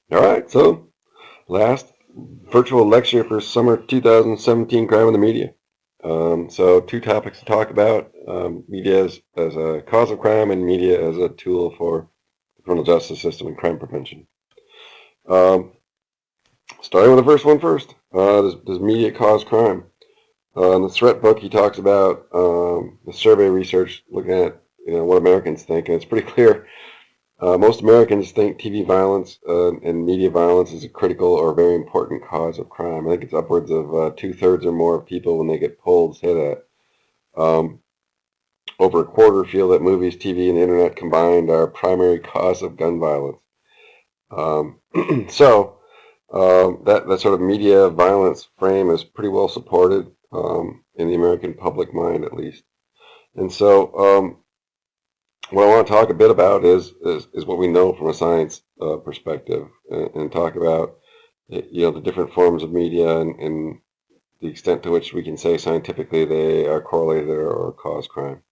All right, so last virtual lecture for summer 2017 crime in the media. So two topics to talk about, media as a cause of crime and media as a tool for the criminal justice system and crime prevention. Um, Starting with the first one first. Does media cause crime? In the threat book, he talks about the survey research looking at what Americans think, and it's pretty clear. Most Americans think TV violence and media violence is a critical or very important cause of crime. I think it's upwards of two-thirds or more of people when they get polled say that. Um, Over a quarter feel that movies, TV, and the internet combined are a primary cause of gun violence. Um, so that sort of media violence frame is pretty well supported in the American public mind, at least. And so what I want to talk a bit about is what we know from a science perspective, and talk about the different forms of media and the extent to which we can say scientifically they are correlated or cause crime.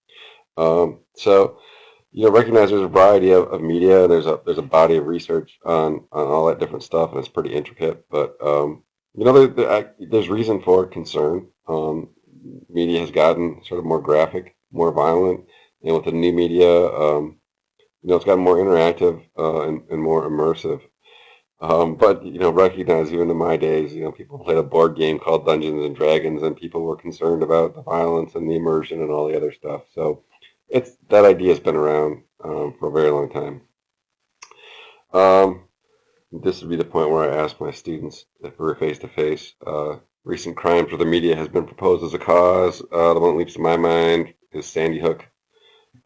So recognize there's a variety of media. There's a body of research on all that different stuff, and it's pretty intricate. But there's reason for concern. Media has gotten sort of more graphic, more violent, and with the new media, it's gotten more interactive and more immersive. But recognize even in my days, people played a board game called Dungeons and Dragons, and people were concerned about the violence and the immersion and all the other stuff. So it's that idea has been around for a very long time. Um, this would be the point where I ask my students if we were face to face. Recent crimes where the media has been proposed as a cause. The one that leaps to my mind is Sandy Hook.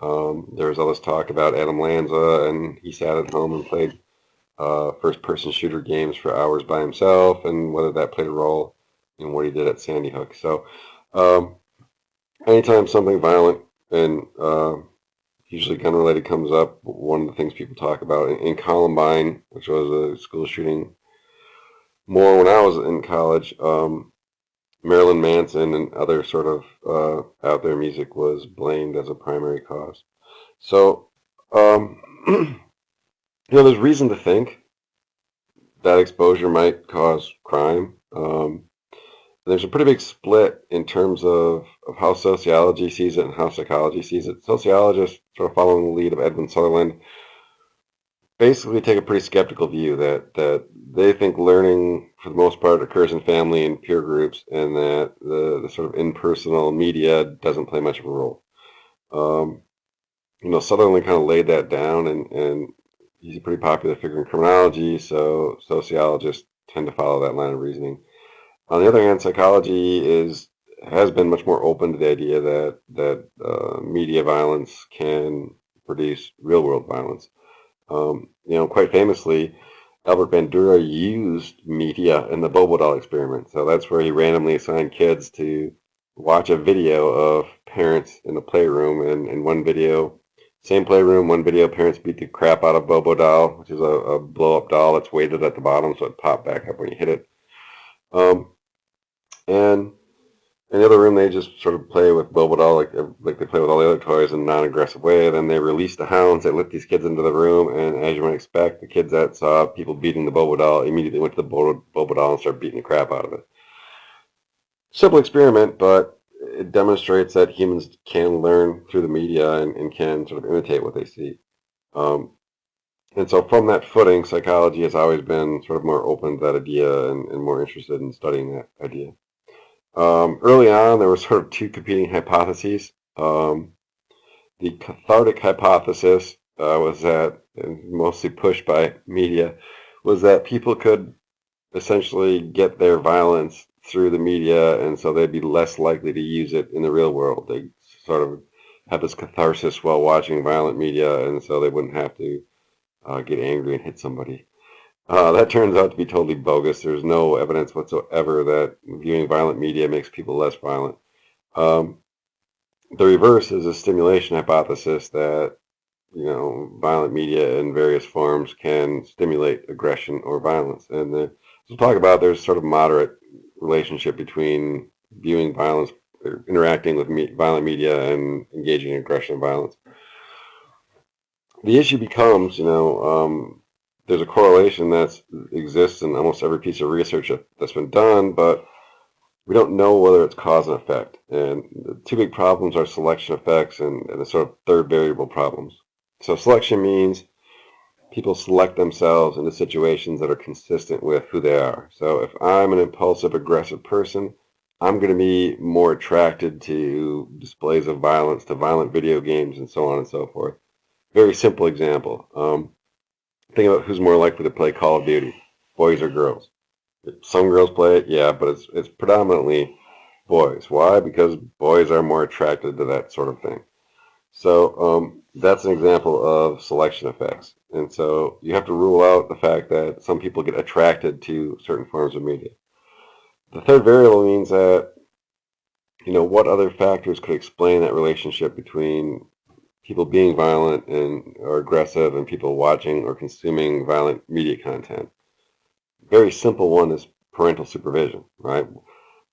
There was all this talk about Adam Lanza, and he sat at home and played first-person shooter games for hours by himself, and whether that played a role in what he did at Sandy Hook. So, um, anytime something violent and usually gun-related comes up, one of the things people talk about in Columbine, which was a school shooting more when I was in college, Marilyn Manson and other sort of out there music was blamed as a primary cause. So, there's reason to think that exposure might cause crime. There's a pretty big split in terms of how sociology sees it and how psychology sees it. Sociologists, sort of following the lead of Edwin Sutherland, basically take a pretty skeptical view that they think learning, for the most part, occurs in family and peer groups, and that the sort of impersonal media doesn't play much of a role. Sutherland kind of laid that down, and he's a pretty popular figure in criminology, so sociologists tend to follow that line of reasoning. On the other hand, psychology has been much more open to the idea that media violence can produce real world violence. Quite famously, Albert Bandura used media in the Bobo doll experiment. So that's where he randomly assigned kids to watch a video of parents in the playroom, and in one video, same playroom, one video, parents beat the crap out of Bobo doll, which is a blow up doll that's weighted at the bottom, so it popped back up when you hit it. Um, and in the other room, they just sort of play with Bobo doll like they play with all the other toys in a non-aggressive way. Then they release the hounds. They let these kids into the room, and as you might expect, the kids that saw people beating the Bobo doll immediately went to the Bobo doll and started beating the crap out of it. Simple experiment, but it demonstrates that humans can learn through the media and can sort of imitate what they see. Um, and so from that footing, psychology has always been sort of more open to that idea and more interested in studying that idea. Early on, there were sort of two competing hypotheses. The cathartic hypothesis was that, and mostly pushed by media, was that people could essentially get their violence through the media, and so they'd be less likely to use it in the real world. They sort of have this catharsis while watching violent media, and so they wouldn't have to get angry and hit somebody. That turns out to be totally bogus. There's no evidence whatsoever that viewing violent media makes people less violent. Um, the reverse is a stimulation hypothesis that violent media in various forms can stimulate aggression or violence. And we'll talk about there's sort of moderate relationship between viewing violence, or interacting with violent media, and engaging in aggression and violence. The issue becomes, there's a correlation that exists in almost every piece of research that's been done, but we don't know whether it's cause and effect. And the two big problems are selection effects and the sort of third variable problems. So selection means people select themselves into situations that are consistent with who they are. So if I'm an impulsive, aggressive person, I'm going to be more attracted to displays of violence, to violent video games, and so on and so forth. Very simple example. Think about who's more likely to play Call of Duty, boys or girls. Some girls play it, yeah, but it's predominantly boys. Why? Because boys are more attracted to that sort of thing. So that's an example of selection effects. And so you have to rule out the fact that some people get attracted to certain forms of media. The third variable means that, what other factors could explain that relationship between people being violent and or aggressive and people watching or consuming violent media content. Very simple one is parental supervision, right?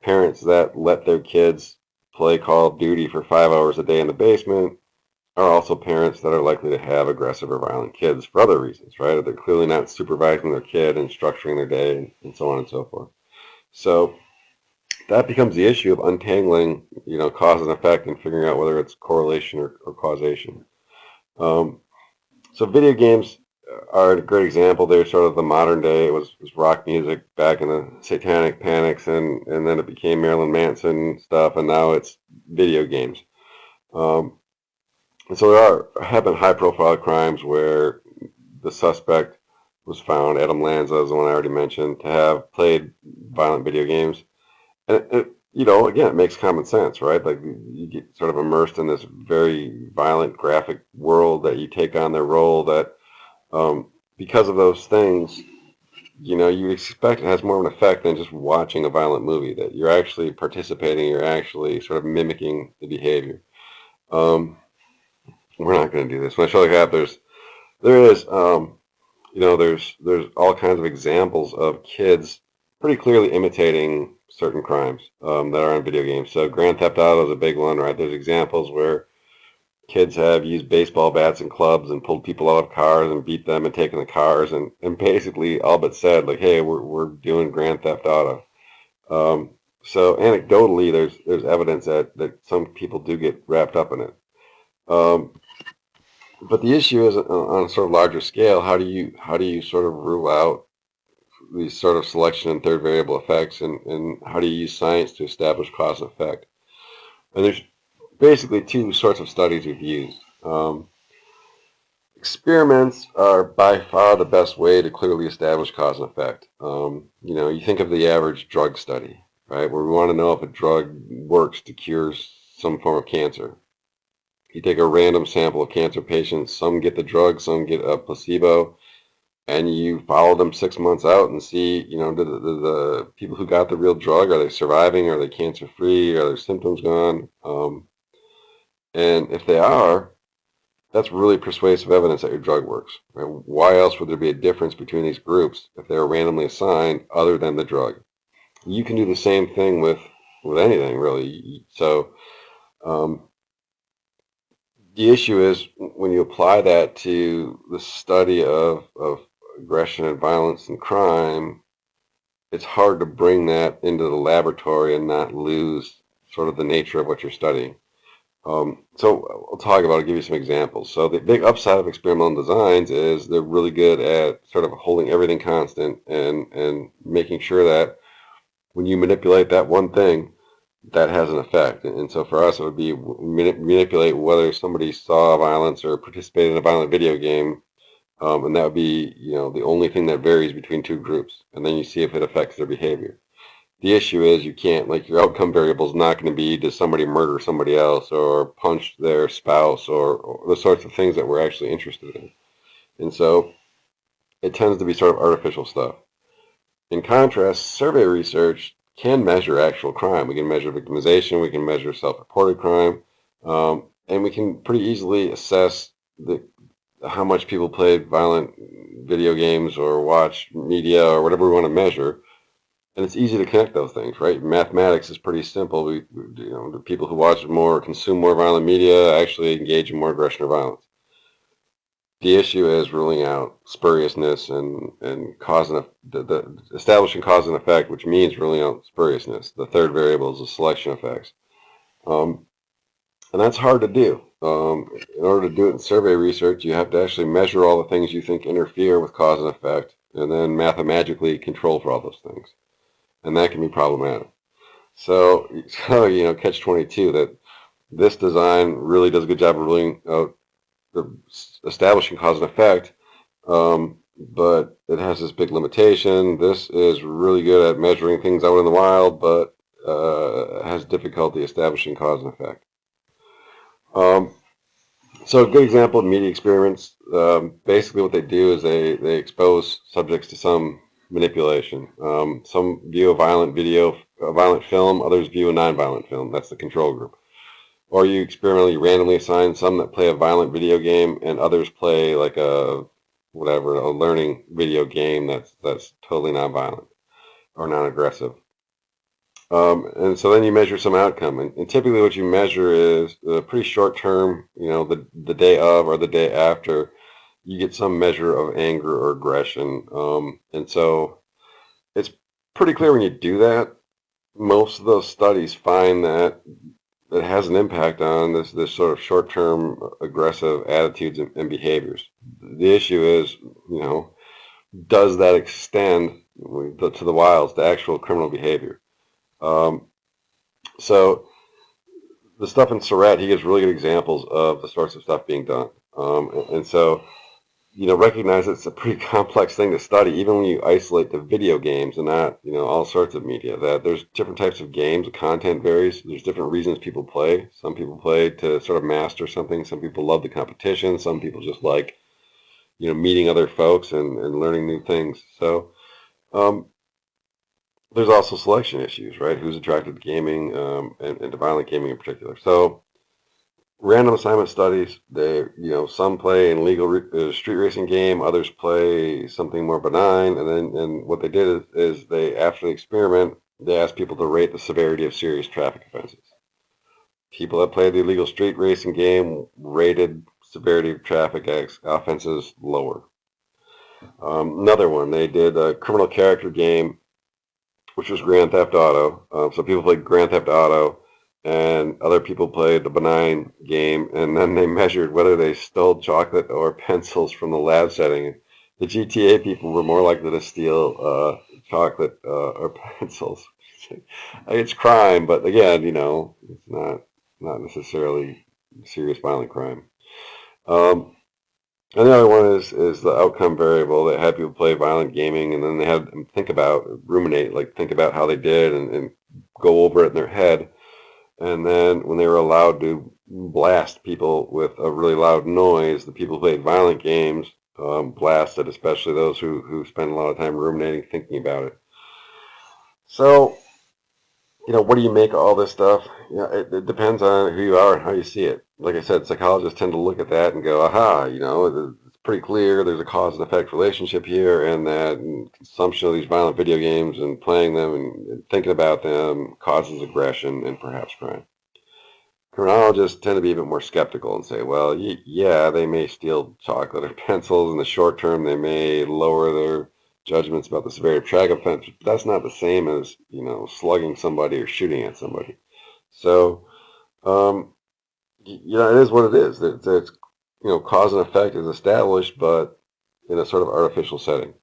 Parents that let their kids play Call of Duty for 5 hours a day in the basement are also parents that are likely to have aggressive or violent kids for other reasons, right? They're clearly not supervising their kid and structuring their day and so on and so forth. So that becomes the issue of untangling, cause and effect and figuring out whether it's correlation or causation. So video games are a great example. They're sort of the modern day. It was rock music back in the Satanic Panics, and then it became Marilyn Manson stuff, and now it's video games. And so have been high-profile crimes where the suspect was found, Adam Lanza is the one I already mentioned, to have played violent video games. And again, it makes common sense, right? Like you get sort of immersed in this very violent, graphic world that you take on their role that because of those things, you expect it has more of an effect than just watching a violent movie, that you're actually participating, you're actually sort of mimicking the behavior. We're not going to do this. When I show the app, there's all kinds of examples of kids pretty clearly imitating certain crimes that are on video games. So Grand Theft Auto is a big one, right? There's examples where kids have used baseball bats and clubs and pulled people out of cars and beat them and taken the cars and basically all but said, like, hey, we're doing Grand Theft Auto. So anecdotally, there's evidence that some people do get wrapped up in it. But the issue is on a sort of larger scale, how do you sort of rule out these sort of selection and third variable effects, and how do you use science to establish cause and effect? And there's basically two sorts of studies we've used. Experiments are by far the best way to clearly establish cause and effect. You think of the average drug study, right, where we want to know if a drug works to cure some form of cancer. You take a random sample of cancer patients, some get the drug, some get a placebo, and you follow them 6 months out and see, do the people who got the real drug, are they surviving? Are they cancer-free? Are their symptoms gone? And if they are, that's really persuasive evidence that your drug works. Right? Why else would there be a difference between these groups if they were randomly assigned other than the drug? You can do the same thing with anything, really. So the issue is when you apply that to the study of aggression and violence and crime, it's hard to bring that into the laboratory and not lose sort of the nature of what you're studying. So I'll give you some examples. So the big upside of experimental designs is they're really good at sort of holding everything constant and making sure that when you manipulate that one thing, that has an effect. And so for us, it would be manipulate whether somebody saw violence or participated in a violent video game, and that would be, the only thing that varies between two groups. And then you see if it affects their behavior. The issue is you can't, like, your outcome variable is not going to be, does somebody murder somebody else or punch their spouse or the sorts of things that we're actually interested in. And so it tends to be sort of artificial stuff. In contrast, survey research can measure actual crime. We can measure victimization, we can measure self-reported crime, and we can pretty easily assess how much people play violent video games or watch media or whatever we want to measure. And it's easy to connect those things, right? Mathematics is pretty simple. The people who watch more, consume more violent media, actually engage in more aggression or violence. The issue is ruling out spuriousness and cause and the establishing cause and effect, which means ruling out spuriousness. The third variable is the selection effects. And that's hard to do. In order to do it in survey research, you have to actually measure all the things you think interfere with cause and effect, and then mathematically control for all those things. And that can be problematic. So catch-22, that this design really does a good job of ruling out, establishing cause and effect, but it has this big limitation. This is really good at measuring things out in the wild, but has difficulty establishing cause and effect. So a good example of media experiments, basically what they do is they expose subjects to some manipulation. Some view a violent video, a violent film, others view a non-violent film. That's the control group. Or you experimentally randomly assign some that play a violent video game and others play like a learning video game that's totally non-violent or non-aggressive. And so then you measure some outcome, and typically what you measure is pretty short term, the day of or the day after, you get some measure of anger or aggression. And so it's pretty clear when you do that, most of those studies find that it has an impact on this sort of short term aggressive attitudes and behaviors. The issue is, does that extend to the wilds, to actual criminal behavior? So the stuff in Surratt, he gives really good examples of the sorts of stuff being done. And so, recognize it's a pretty complex thing to study, even when you isolate the video games and not, all sorts of media, that there's different types of games, the content varies. There's different reasons people play. Some people play to sort of master something. Some people love the competition. Some people just like, meeting other folks and learning new things. So, there's also selection issues, right? Who's attracted to gaming and to violent gaming in particular. So random assignment studies, some play in legal street racing game, others play something more benign. And what they did is they, after the experiment, they asked people to rate the severity of serious traffic offenses. People that played the illegal street racing game rated severity of traffic offenses lower. Another one, they did a criminal character game, which was Grand Theft Auto. So people played Grand Theft Auto, and other people played the benign game, and then they measured whether they stole chocolate or pencils from the lab setting. The GTA people were more likely to steal chocolate or pencils. It's crime, but again, it's not necessarily serious violent crime. And the other one is the outcome variable that had people play violent gaming, and then they had them think about how they did and go over it in their head. And then when they were allowed to blast people with a really loud noise, the people who played violent games blasted, especially those who spend a lot of time ruminating, thinking about it. So, what do you make of all this stuff? It depends on who you are and how you see it. Like I said, psychologists tend to look at that and go, aha, it's pretty clear there's a cause and effect relationship here, and that consumption of these violent video games and playing them and thinking about them causes aggression and perhaps crime. Criminologists tend to be a bit more skeptical and say, well, yeah, they may steal chocolate or pencils. In the short term, they may lower their judgments about the severity of traffic offense. But that's not the same as, slugging somebody or shooting at somebody. So, it is what it is. It's cause and effect is established, but in a sort of artificial setting.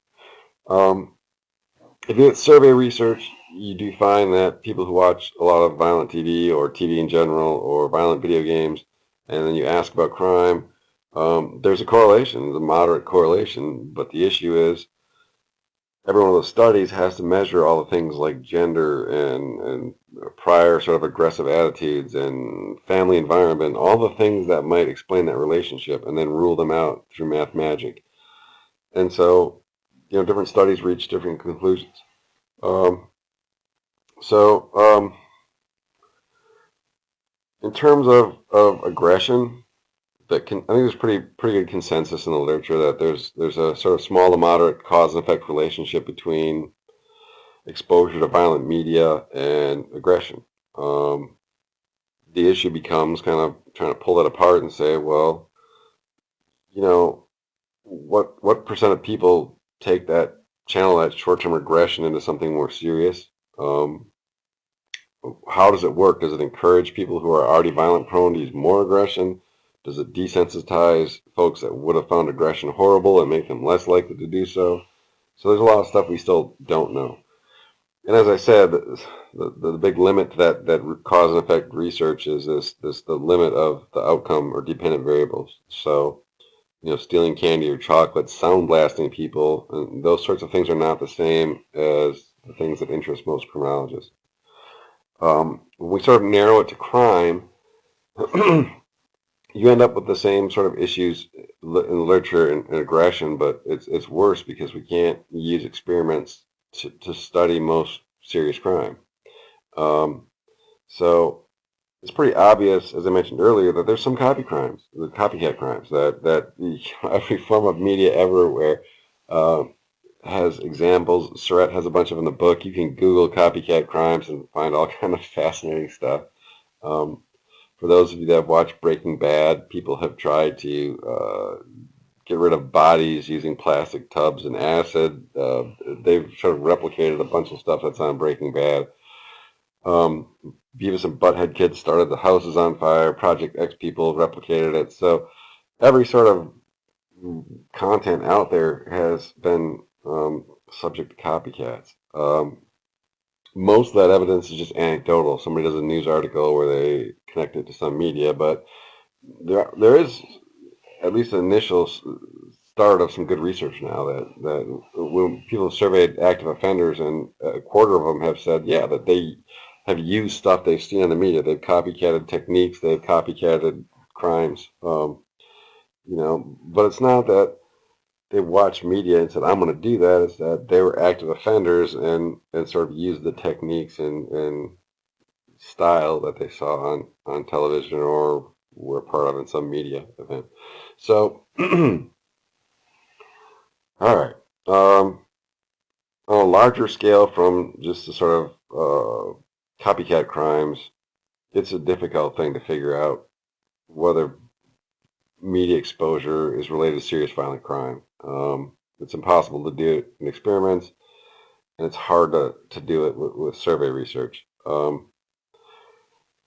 If you get survey research, you do find that people who watch a lot of violent TV or TV in general or violent video games, and then you ask about crime, there's a correlation, a moderate correlation, but the issue is every one of those studies has to measure all the things like gender and prior sort of aggressive attitudes and family environment, all the things that might explain that relationship, and then rule them out through math magic. And so, different studies reach different conclusions. In terms of aggression, I think there's pretty good consensus in the literature that there's a sort of small to moderate cause and effect relationship between exposure to violent media and aggression. The issue becomes kind of trying to pull that apart and say, well, what percent of people take that channel that short-term aggression into something more serious? Um, how does it work? Does it encourage people who are already violent prone to use more aggression? Does it desensitize folks that would have found aggression horrible and make them less likely to do so? So there's a lot of stuff we still don't know. And as I said, the big limit to that cause and effect research is the limit of the outcome or dependent variables. So, stealing candy or chocolate, sound blasting people, and those sorts of things are not the same as the things that interest most criminologists. When we sort of narrow it to crime, you end up with the same sort of issues in literature and aggression, but it's worse because we can't use experiments to study most serious crime. So it's pretty obvious, as I mentioned earlier, that there's some copycat crimes, that every form of media everywhere has examples. Surratt has a bunch of them in the book. You can Google copycat crimes and find all kind of fascinating stuff. For those of you that have watched Breaking Bad, people have tried to get rid of bodies using plastic tubs and acid. They've sort of replicated a bunch of stuff that's on Breaking Bad. Beavis and Butthead kids started the houses on fire. Project X people replicated it. So every sort of content out there has been subject to copycats. Most of that evidence is just anecdotal. Somebody does a news article where they connect it to some media, but there is at least an initial start of some good research now that when people have surveyed active offenders, and a quarter of them have said, yeah, that they have used stuff they've seen in the media. They've copycatted techniques. They've copycatted crimes. But it's not that they watched media and said, I'm going to do that. It's that they were active offenders and sort of used the techniques and style that they saw on television or were part of in some media event. So, all right. On a larger scale from just the sort of copycat crimes, it's a difficult thing to figure out whether media exposure is related to serious violent crime. It's impossible to do it in experiments, and it's hard to do it with survey research. As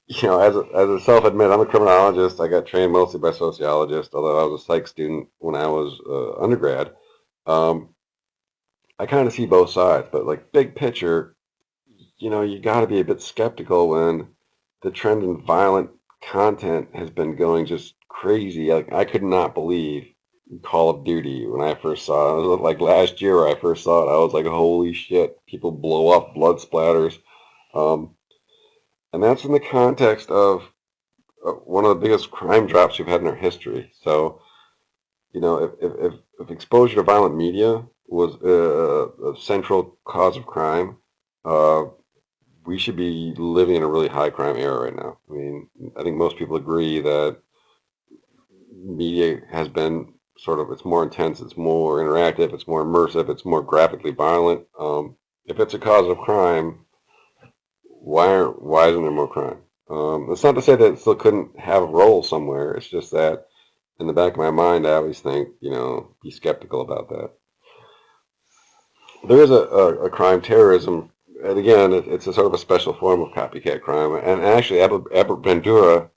a self-admit, I'm a criminologist. I got trained mostly by sociologists, although I was a psych student when I was undergrad. I kind of see both sides, but like big picture, you got to be a bit skeptical when the trend in violent content has been going just crazy. Like I could not believe Call of Duty when I first saw it. It was like last year where I first saw it. I was like, holy shit, people blow up, blood splatters. And that's in the context of one of the biggest crime drops we've had in our history. So, if exposure to violent media was a central cause of crime, we should be living in a really high crime era right now. I mean, I think most people agree that media has been it's more intense, it's more interactive, it's more immersive, it's more graphically violent. If it's a cause of crime, why isn't there more crime? It's not to say that it still couldn't have a role somewhere. It's just that in the back of my mind, I always think, be skeptical about that. There is a crime, terrorism, and again, it's a sort of a special form of copycat crime. And actually, Albert Bandura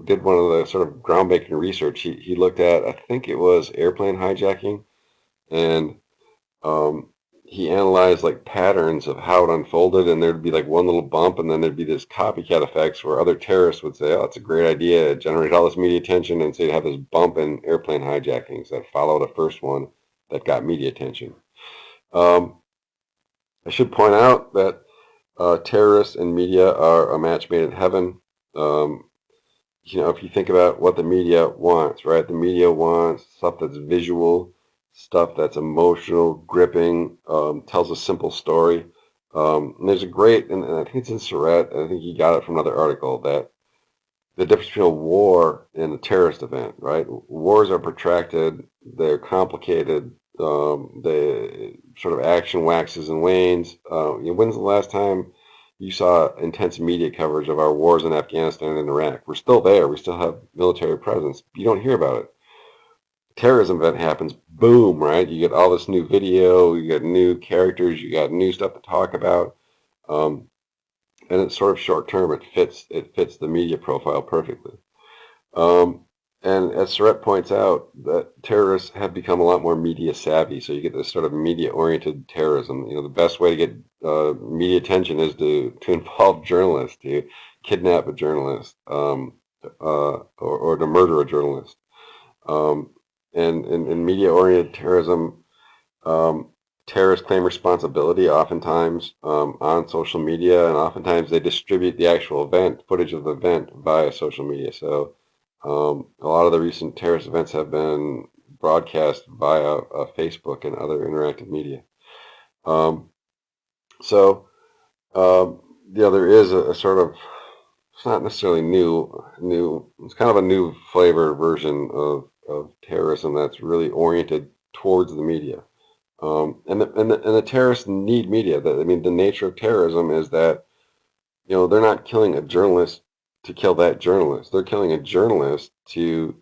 did one of the sort of groundbreaking research. He looked at, I think it was airplane hijacking, and he analyzed like patterns of how it unfolded, and there'd be like one little bump, and then there'd be this copycat effects where other terrorists would say, "Oh, it's a great idea," generate all this media attention, and so you'd have this bump in airplane hijackings that follow the first one that got media attention. I should point out that terrorists and media are a match made in heaven. If you think about what the media wants, right? The media wants stuff that's visual, stuff that's emotional, gripping, tells a simple story. And there's a great, and I think it's in Surratt, I think he got it from another article, that the difference between a war and a terrorist event, right? Wars are protracted, they're complicated, the sort of action waxes and wanes. When's the last time you saw intense media coverage of our wars in Afghanistan and Iraq? We're still there. We still have military presence. You don't hear about it. terrorism event happens, boom, right? You get all this new video, you get new characters, you got new stuff to talk about, um, and it's sort of short term. It fits the media profile perfectly. Um, and as Surratt points out, that terrorists have become a lot more media savvy. So you get this sort of media oriented terrorism. The best way to get media attention is to involve journalists, to kidnap a journalist, or to murder a journalist. Um, and in media oriented terrorism, um, terrorists claim responsibility oftentimes on social media, and oftentimes they distribute the actual event, footage of the event via social media. So a lot of the recent terrorist events have been broadcast via Facebook and other interactive media. Um, so, um, there is a sort of, it's not necessarily it's kind of a new flavor version of terrorism that's really oriented towards the media. And the terrorists need media. I mean, the nature of terrorism is that, they're not killing a journalist to kill that journalist. They're killing a journalist to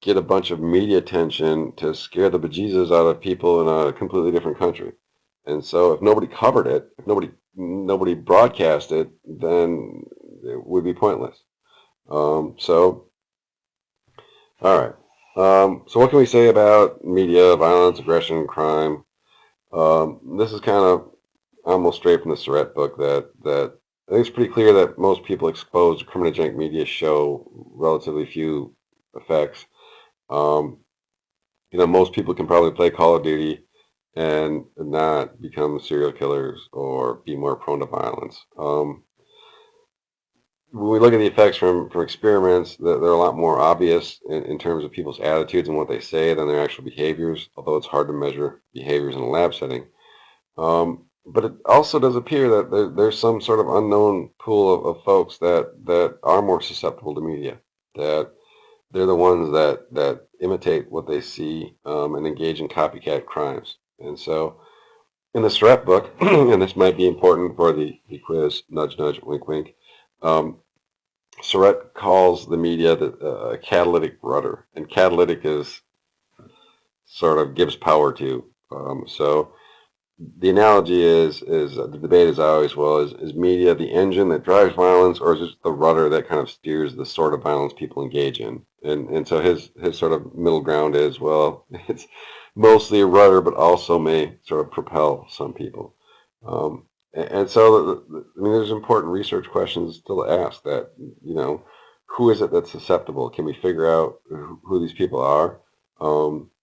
get a bunch of media attention to scare the bejesus out of people in a completely different country. And so if nobody covered it, if nobody broadcast it, then it would be pointless. So, all right. So what can we say about media, violence, aggression, crime? This is kind of almost straight from the Surratt book that I think it's pretty clear that most people exposed to criminogenic media show relatively few effects. Um, most people can probably play Call of Duty and not become serial killers or be more prone to violence. When we look at the effects from experiments, they're a lot more obvious in terms of people's attitudes and what they say than their actual behaviors, although it's hard to measure behaviors in a lab setting. But it also does appear that there's some sort of unknown pool of folks that are more susceptible to media, that they're the ones that imitate what they see and engage in copycat crimes. And so in the Surratt book, and this might be important for the quiz, nudge, nudge, wink, wink, Surratt calls the media a catalytic rudder. And catalytic is sort of gives power to. So the analogy is the debate is always, well, is media the engine that drives violence, or is it the rudder that kind of steers the sort of violence people engage in? And so his sort of middle ground is, well, it's mostly a rudder, but also may sort of propel some people. And so, I mean, there's important research questions still to ask that, who is it that's susceptible? Can we figure out who these people are?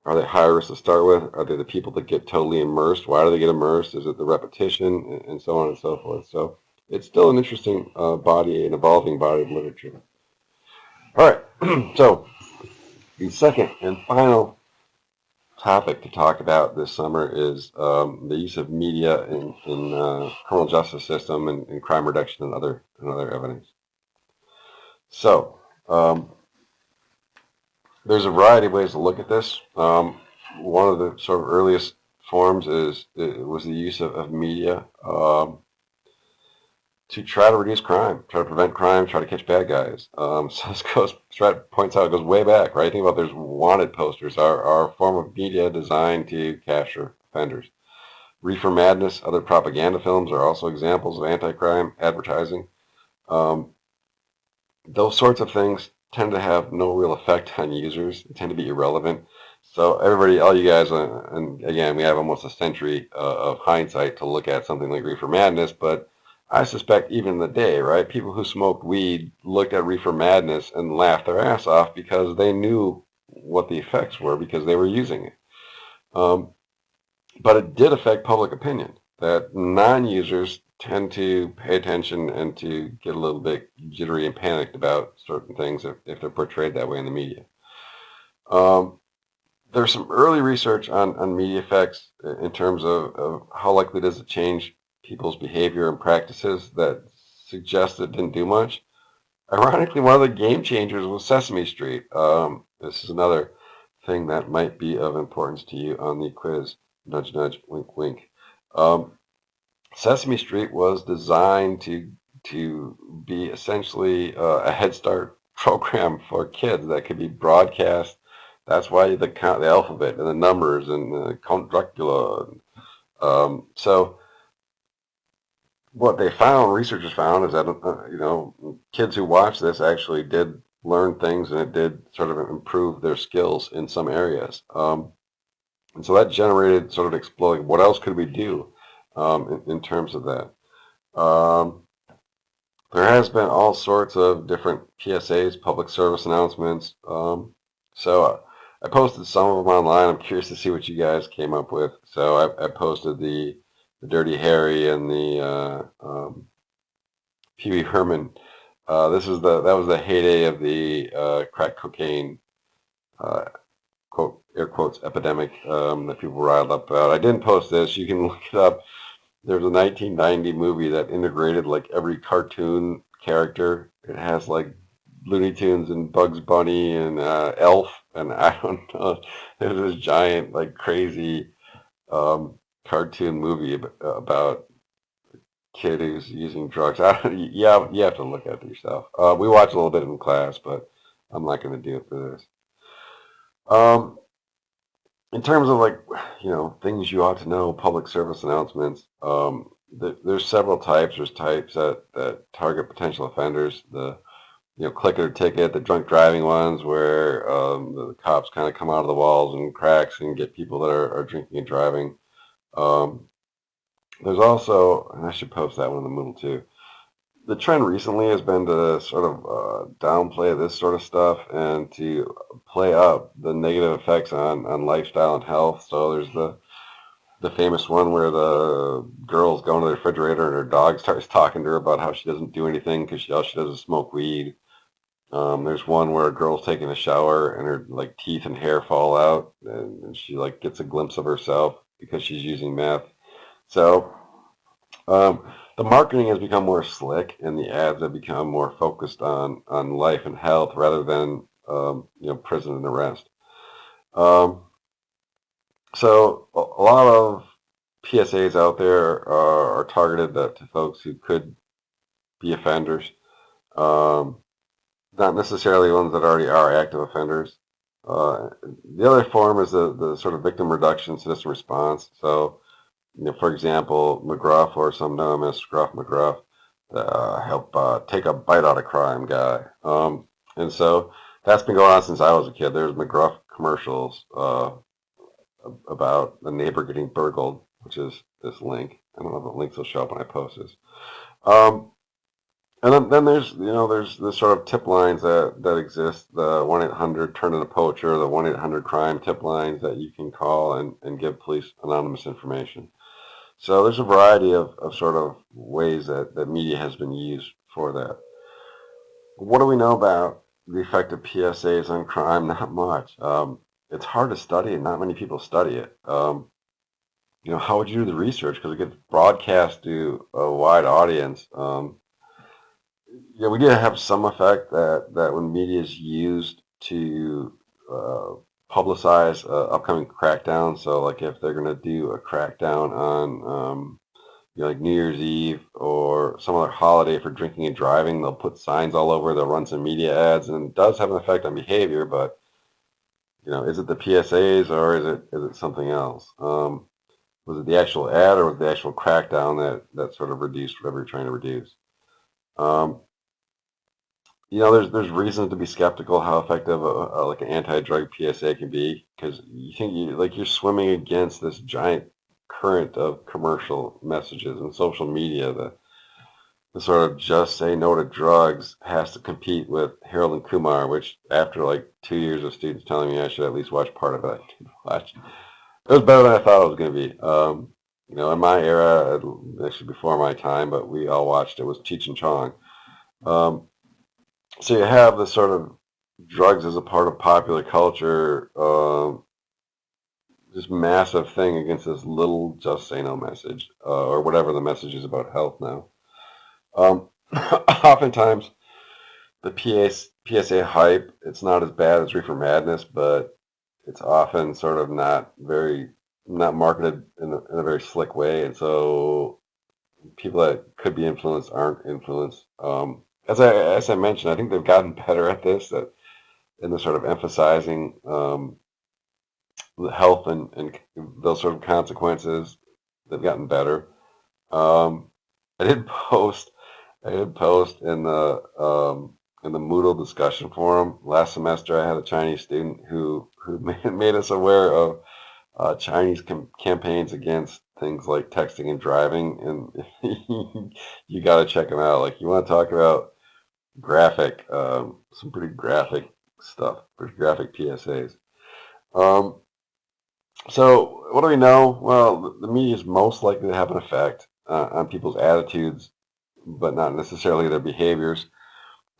Are they high risk to start with? Are they the people that get totally immersed? Why do they get immersed? Is it the repetition, and so on and so forth? So it's still an interesting body, an evolving body of literature. All right, so the second and final topic to talk about this summer is the use of media in criminal justice system and crime reduction and other evidence. So there's a variety of ways to look at this. One of the sort of earliest forms was the use of media to try to reduce crime, try to prevent crime, try to catch bad guys. So this points out, it goes way back, right? Think about there's wanted posters are a form of media designed to capture offenders. Reefer Madness, other propaganda films are also examples of anti-crime advertising. Those sorts of things tend to have no real effect on users. They tend to be irrelevant. So everybody, all you guys, and again, we have almost a century of hindsight to look at something like Reefer Madness, but I suspect even in the day, right, people who smoked weed looked at Reefer Madness and laughed their ass off because they knew what the effects were because they were using it. But it did affect public opinion, that non-users tend to pay attention and to get a little bit jittery and panicked about certain things if they're portrayed that way in the media. There's some early research on media effects in terms of how likely does it change people's behavior and practices that suggests it didn't do much. Ironically, one of the game changers was Sesame Street. This is another thing that might be of importance to you on the quiz. Nudge, nudge, wink, wink. Sesame Street was designed to be essentially a Head Start program for kids that could be broadcast, That's why the alphabet and the numbers and the Count Dracula. So what they found, researchers found, is that kids who watched this actually did learn things, and it did sort of improve their skills in some areas. And so that generated sort of exploding. What else could we do in terms of that? There has been all sorts of different PSAs, public service announcements. So I posted some of them online. I'm curious to see what you guys came up with. So I posted the Dirty Harry and the Pee Wee Herman. That was the heyday of the crack cocaine uh, quote air quotes epidemic that people riled up about. I didn't post this. You can look it up. There's a 1990 movie that integrated like every cartoon character. It has like Looney Tunes and Bugs Bunny and Elf, and I don't know. There's this giant like crazy cartoon movie about kid who's using drugs. Yeah, you have to look at it yourself. We watched a little bit in class, but I'm not going to do it for this. In terms of like, things you ought to know, public service announcements, there's several types. There's types that target potential offenders. The, click it or ticket, the drunk driving ones where the cops kind of come out of the walls and cracks and get people that are drinking and driving. There's also, and I should post that one in the Moodle too. The trend recently has been to sort of downplay this sort of stuff and to play up the negative effects on lifestyle and health. So there's the famous one where the girl's going to the refrigerator and her dog starts talking to her about how she doesn't do anything because all she does is smoke weed. There's one where a girl's taking a shower and her like teeth and hair fall out, and she like gets a glimpse of herself because she's using meth. So the marketing has become more slick, and the ads have become more focused on life and health rather than prison and arrest. Um, so a lot of PSAs out there are targeted to folks who could be offenders, not necessarily ones that already are active offenders. The other form is the sort of victim reduction citizen response. So, for example, McGruff, or some know him as Scruff McGruff, help take a bite out of crime guy. And so that's been going on since I was a kid. There's McGruff commercials about a neighbor getting burgled, which is this link. I don't know if the links will show up when I post this. And then there's the sort of tip lines that exist, the 1-800 turn in a poacher, the 1-800 crime tip lines that you can call and give police anonymous information. So there's a variety of sort of ways that media has been used for that. What do we know about the effect of PSAs on crime? Not much. It's hard to study, and not many people study it. How would you do the research? Because it gets broadcast to a wide audience. We did have some effect that when media is used to publicize upcoming crackdown. So, like if they're going to do a crackdown on, like New Year's Eve or some other holiday for drinking and driving, they'll put signs all over. They'll run some media ads, and it does have an effect on behavior. But is it the PSAs or is it something else? Was it the actual ad or was it the actual crackdown that sort of reduced whatever you're trying to reduce? There's reasons to be skeptical how effective like an anti-drug PSA can be, because you think you're swimming against this giant current of commercial messages and social media. The sort of just say no to drugs has to compete with Harold and Kumar, which after like 2 years of students telling me I should at least watch part of it, I did watch. It was better than I thought it was going to be. In my era, actually before my time, but we all watched it, was Cheech and Chong. So you have this sort of drugs as a part of popular culture, this massive thing against this little just say no message, or whatever the message is about health now. Oftentimes, the PSA hype, it's not as bad as Reefer Madness, but it's often sort of not marketed in a very slick way, and so people that could be influenced aren't influenced. As I mentioned, I think they've gotten better at this. That and they're sort of emphasizing the health and those sort of consequences. They've gotten better. Um, I did post I did post in the Moodle discussion forum last semester. I had a Chinese student who made us aware of Chinese campaigns against things like texting and driving, and you got to check them out. Like, you want to talk about graphic, some pretty graphic stuff, pretty graphic PSAs. Um, so what do we know? Well, the media is most likely to have an effect on people's attitudes, but not necessarily their behaviors.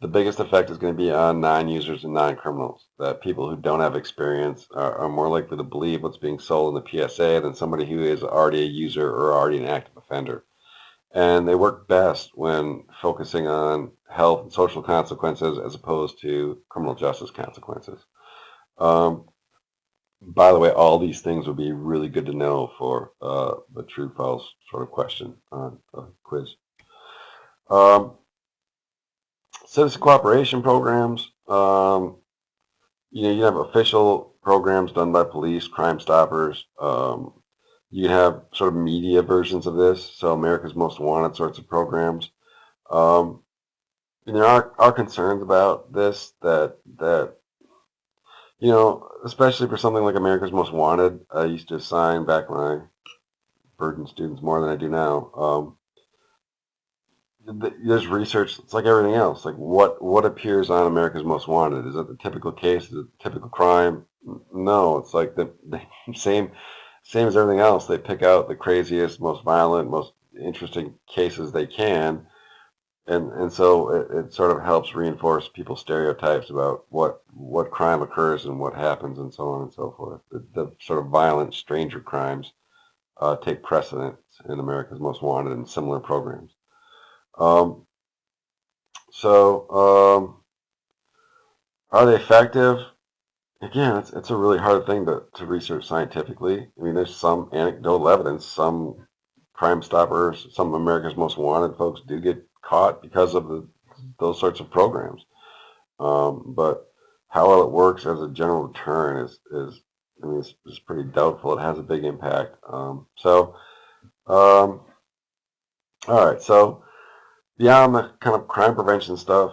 The biggest effect is going to be on non-users and non-criminals. That people who don't have experience are more likely to believe what's being sold in the PSA than somebody who is already a user or already an active offender. And they work best when focusing on health and social consequences as opposed to criminal justice consequences. Um, by the way, all these things would be really good to know for the true false sort of question on a quiz. Um, Citizen cooperation programs. You have official programs done by police, Crime Stoppers. You can have sort of media versions of this, so America's Most Wanted sorts of programs. Um, and there are concerns about this that especially for something like America's Most Wanted. I used to assign back when I burdened students more than I do now. There's research. It's like everything else. Like, what appears on America's Most Wanted? Is it the typical case? Is it the typical crime? No, it's like the same as everything else. They pick out the craziest, most violent, most interesting cases they can, and so it sort of helps reinforce people's stereotypes about what crime occurs and what happens and so on and so forth. The sort of violent stranger crimes take precedence in America's Most Wanted and similar programs. Um, so, are they effective? Again, it's a really hard thing to research scientifically. I mean, there's some anecdotal evidence. Some Crime Stoppers, some of America's Most Wanted folks do get caught because of those sorts of programs. But how well it works as a general deterrent is pretty doubtful. It has a big impact. Um, all right. So beyond the kind of crime prevention stuff,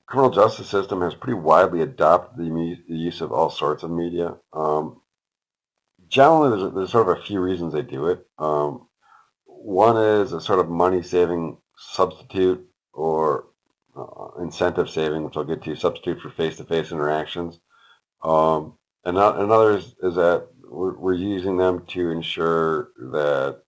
criminal justice system has pretty widely adopted the use of all sorts of media. Generally, there's sort of a few reasons they do it. One is a sort of money-saving substitute or incentive saving, which I'll get to, substitute for face-to-face interactions. Another is that we're using them to ensure that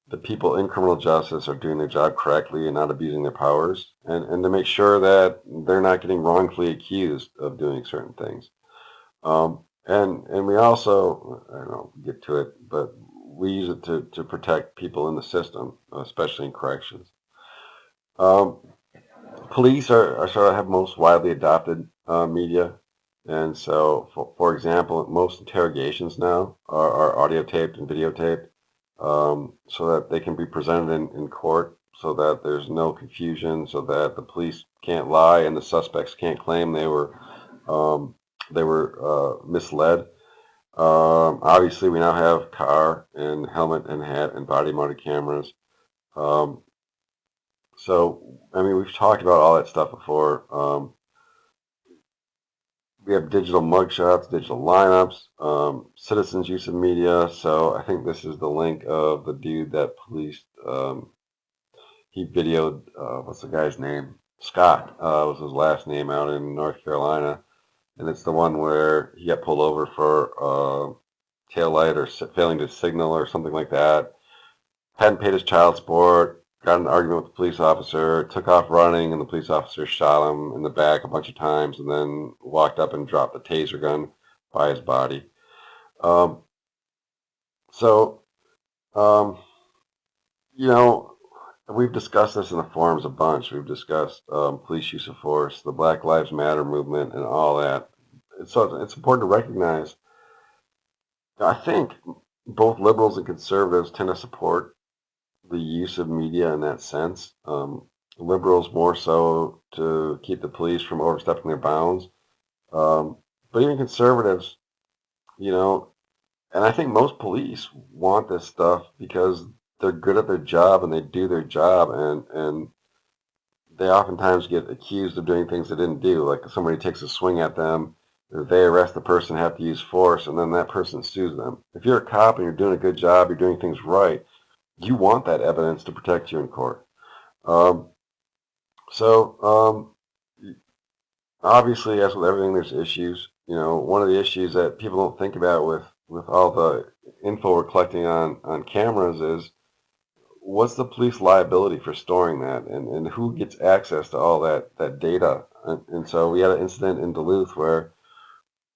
the people in criminal justice are doing their job correctly and not abusing their powers, and to make sure that they're not getting wrongfully accused of doing certain things. And we also, I don't know, get to it, but we use it to protect people in the system, especially in corrections. Um, Police are sort of have most widely adopted media, and so for example, most interrogations now are audio taped and videotaped, so that they can be presented in court, so that there's no confusion, so that the police can't lie and the suspects can't claim um, they were misled. Obviously, we now have car and helmet and hat and body mounted cameras. Um, so, I mean, we've talked about all that stuff before. We have digital mugshots, digital lineups, citizens' use of media. So I think this is the link of the dude that policed. He videoed, what's the guy's name? Scott was his last name, out in North Carolina. And it's the one where he got pulled over for tail light or failing to signal or something like that. Hadn't paid his child support, got in an argument with the police officer, took off running, and the police officer shot him in the back a bunch of times, and then walked up and dropped the taser gun by his body. Um, so, um, you know, we've discussed this in the forums a bunch. We've discussed police use of force, the Black Lives Matter movement, and all that. So it's important to recognize. I think both liberals and conservatives tend to support the use of media in that sense. liberals more so to keep the police from overstepping their bounds. Um, but even conservatives, you know, and I think most police want this stuff because they're good at their job and they do their job, and they oftentimes get accused of doing things they didn't do. Like if somebody takes a swing at them, they arrest the person, have to use force, and then that person sues them. If you're a cop and you're doing a good job, you're doing things right, you want that evidence to protect you in court. Um, so obviously, as with everything, there's issues. One of the issues that people don't think about with all the info we're collecting on cameras is what's the police liability for storing that, and who gets access to all that data. And so we had an incident in Duluth where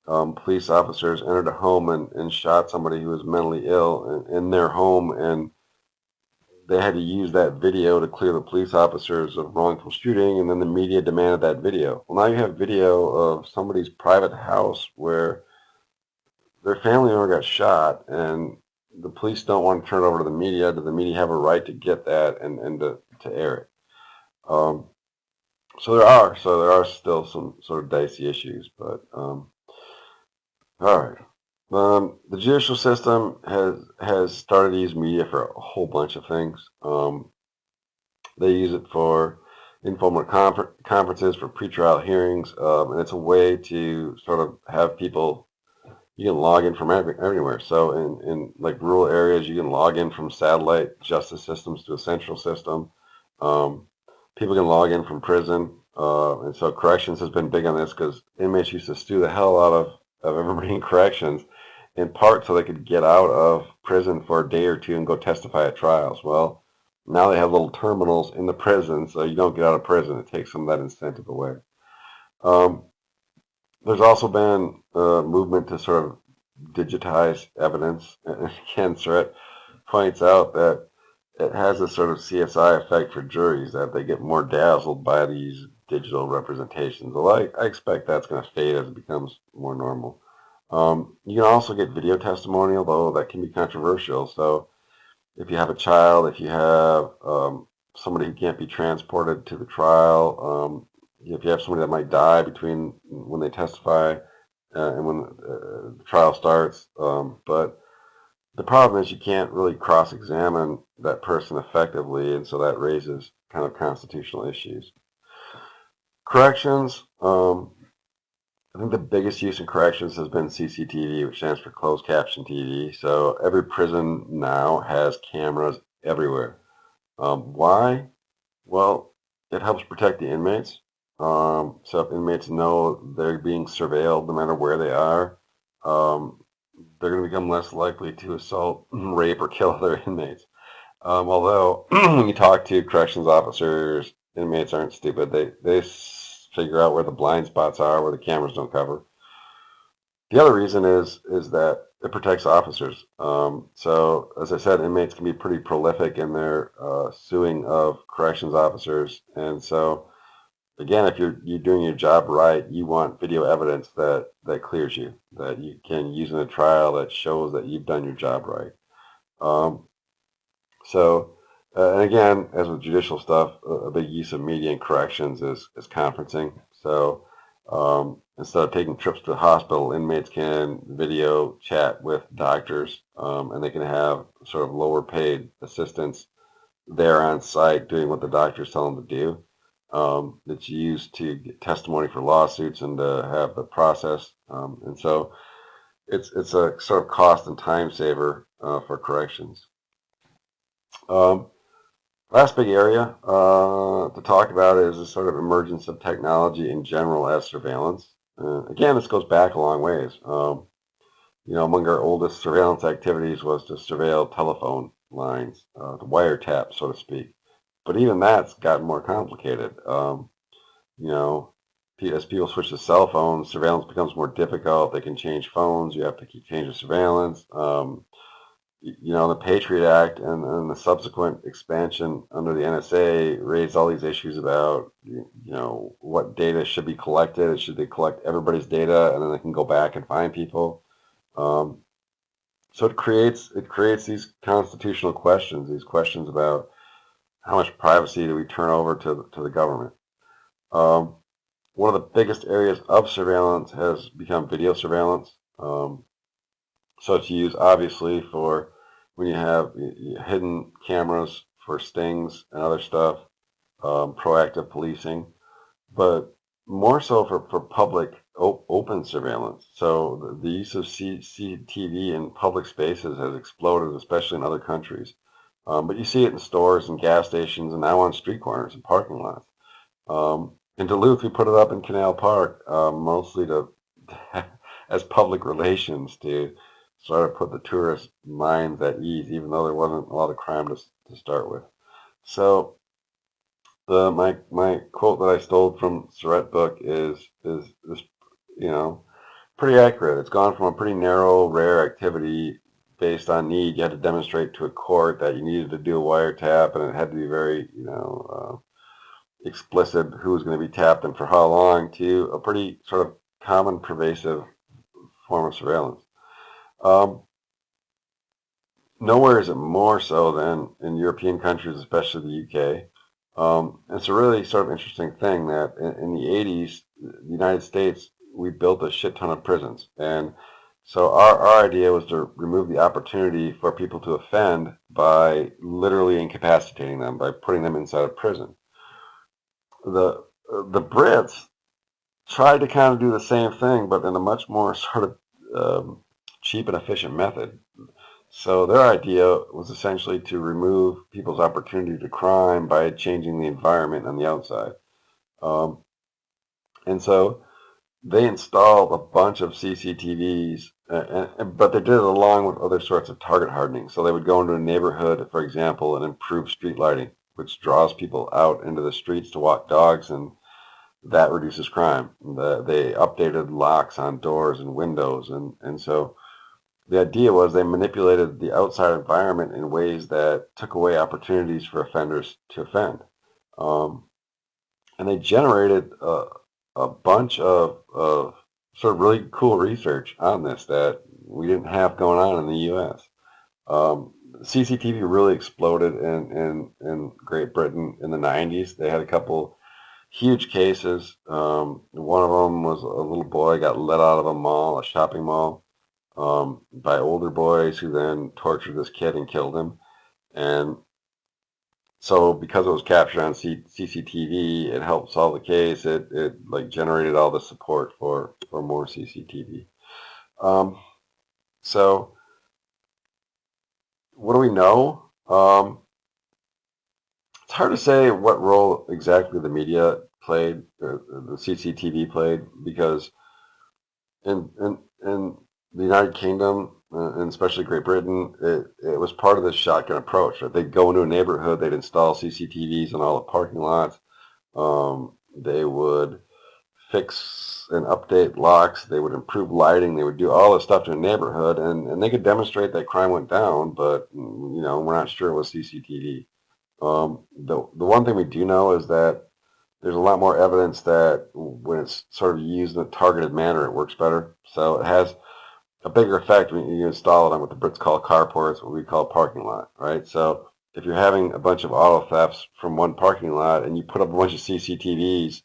police officers entered a home and shot somebody who was mentally ill in their home, and they had to use that video to clear the police officers of wrongful shooting, and then the media demanded that video. Well, now you have video of somebody's private house where their family member got shot, and the police don't want to turn it over to the media. Do the media have a right to get that and to air it? Um, so there are still some sort of dicey issues, but all right. The judicial system has started to use media for a whole bunch of things. They use it for informal conferences, for pretrial hearings, and it's a way to sort of have people. You can log in from everywhere. So in like rural areas, you can log in from satellite justice systems to a central system. Um, People can log in from prison, and so corrections has been big on this because inmates used to stew the hell out of everybody in corrections, in part so they could get out of prison for a day or two and go testify at trials. Well, now they have little terminals in the prison, so you don't get out of prison. It takes some of that incentive away. Um, there's also been a movement to sort of digitize evidence. And again, Surratt points out that it has a sort of CSI effect for juries, that they get more dazzled by these digital representations. Well, I expect that's going to fade as it becomes more normal. You can also get video testimony, although that can be controversial. So if you have a child, if you have somebody who can't be transported to the trial, if you have somebody that might die between when they testify and when the trial starts. But the problem is you can't really cross-examine that person effectively, and so that raises kind of constitutional issues. Corrections. I think the biggest use in corrections has been CCTV, which stands for closed caption TV. So every prison now has cameras everywhere. Why? Well, it helps protect the inmates. So if inmates know they're being surveilled no matter where they are, um, they're going to become less likely to assault, rape, or kill other inmates. Although when you talk to corrections officers, inmates aren't stupid. They figure out where the blind spots are, where the cameras don't cover. The other reason is that it protects officers. So as I said, inmates can be pretty prolific in their suing of corrections officers, and so again, if you're doing your job right, you want video evidence that clears you, that you can use in a trial that shows that you've done your job right. Um, and again, as with judicial stuff, a big use of media in corrections is conferencing. So instead of taking trips to the hospital, inmates can video chat with doctors, and they can have sort of lower paid assistants there on site doing what the doctors tell them to do. It's used to get testimony for lawsuits and to have the process. And so it's a sort of cost and time saver for corrections. Last big area to talk about is the sort of emergence of technology in general as surveillance. Again, this goes back a long ways. Among our oldest surveillance activities was to surveil telephone lines, the wiretap, so to speak. But even that's gotten more complicated. You know, as people switch to cell phones, surveillance becomes more difficult. They can change phones. You have to keep changing surveillance. The Patriot Act and the subsequent expansion under the NSA raised all these issues about, what data should be collected. Should they collect everybody's data and then they can go back and find people? So it creates these constitutional questions, these questions about how much privacy do we turn over to the government? Um, One of the biggest areas of surveillance has become video surveillance. So it's used obviously for when you have hidden cameras for stings and other stuff, proactive policing, but more so for public open surveillance. So the use of CCTV in public spaces has exploded, especially in other countries. But you see it in stores and gas stations and now on street corners and parking lots. In Duluth, we put it up in Canal Park, mostly to as public relations to sort of put the tourist minds at ease, even though there wasn't a lot of crime to start with. So my quote that I stole from Surratt book is you know pretty accurate. It's gone from a pretty narrow, rare activity based on need. You had to demonstrate to a court that you needed to do a wiretap, and it had to be very explicit who was going to be tapped and for how long, to a pretty sort of common, pervasive form of surveillance. Um, Nowhere is it more so than in European countries, especially the UK. It's a really sort of interesting thing that in the 80s, the United States, we built a shit ton of prisons. And so our idea was to remove the opportunity for people to offend by literally incapacitating them, by putting them inside a prison. The Brits tried to kind of do the same thing, but in a much more sort of cheap and efficient method. So their idea was essentially to remove people's opportunity to crime by changing the environment on the outside. Um, and so they installed a bunch of CCTVs, but they did it along with other sorts of target hardening. So they would go into a neighborhood, for example, and improve street lighting, which draws people out into the streets to walk dogs, and that reduces crime. They updated locks on doors and windows, and so the idea was they manipulated the outside environment in ways that took away opportunities for offenders to offend. Um, and they generated a bunch of sort of really cool research on this that we didn't have going on in the U.S. CCTV really exploded in Great Britain in the 90s. They had a couple huge cases. One of them was a little boy got let out of a mall, a shopping mall, by older boys who then tortured this kid and killed him. And so because it was captured on CCTV, it helped solve the case. It like generated all the support for more CCTV. So what do we know? It's hard to say what role exactly the media played, or the CCTV played, because in the United Kingdom, and especially Great Britain, it was part of this shotgun approach. Right? They'd go into a neighborhood, they'd install CCTVs in all the parking lots. They would fix and update locks. They would improve lighting. They would do all this stuff to a neighborhood, and they could demonstrate that crime went down, but we're not sure it was CCTV. The one thing we do know is that there's a lot more evidence that when it's sort of used in a targeted manner, it works better. So it has a bigger effect when you install it on what the Brits call carports, what we call parking lot, right? So if you're having a bunch of auto thefts from one parking lot and you put up a bunch of CCTVs,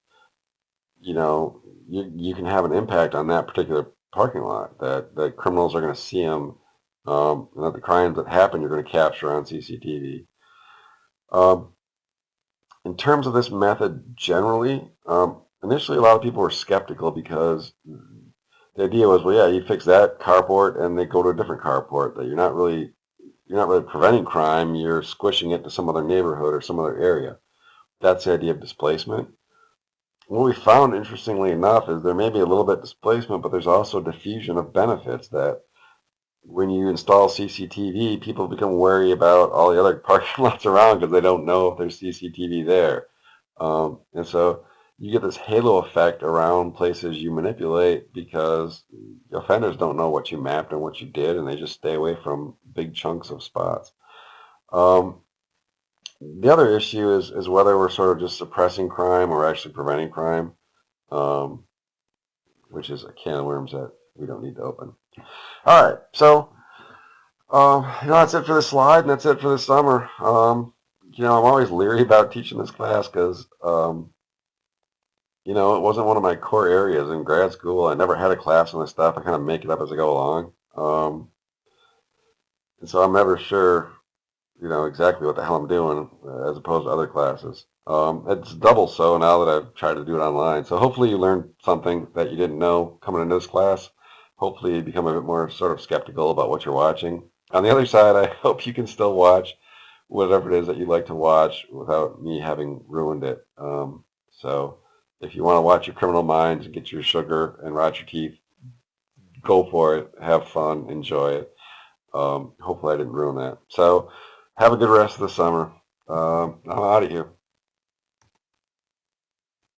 you can have an impact on that particular parking lot, that criminals are going to see them, and that the crimes that happen you're going to capture on CCTV. In terms of this method generally, initially a lot of people were skeptical because the idea was, well, yeah, you fix that carport and they go to a different carport. That you're not really preventing crime. You're squishing it to some other neighborhood or some other area. That's the idea of displacement. What we found, interestingly enough, is there may be a little bit of displacement, but there's also diffusion of benefits. That when you install CCTV, people become wary about all the other parking lots around because they don't know if there's CCTV there. And so you get this halo effect around places you manipulate because offenders don't know what you mapped and what you did, and they just stay away from big chunks of spots. The other issue is whether we're sort of just suppressing crime or actually preventing crime, which is a can of worms that we don't need to open. All right, so that's it for this slide, and that's it for this summer. I'm always leery about teaching this class because, it wasn't one of my core areas in grad school. I never had a class on this stuff. I kind of make it up as I go along. And so I'm never sure, exactly what the hell I'm doing as opposed to other classes. It's double so now that I've tried to do it online. So hopefully you learned something that you didn't know coming into this class. Hopefully you become a bit more sort of skeptical about what you're watching. On the other side, I hope you can still watch whatever it is that you like to watch without me having ruined it. So if you want to watch your Criminal Minds and get your sugar and rot your teeth, go for it. Have fun. Enjoy it. Hopefully I didn't ruin that. So have a good rest of the summer. I'm out of here.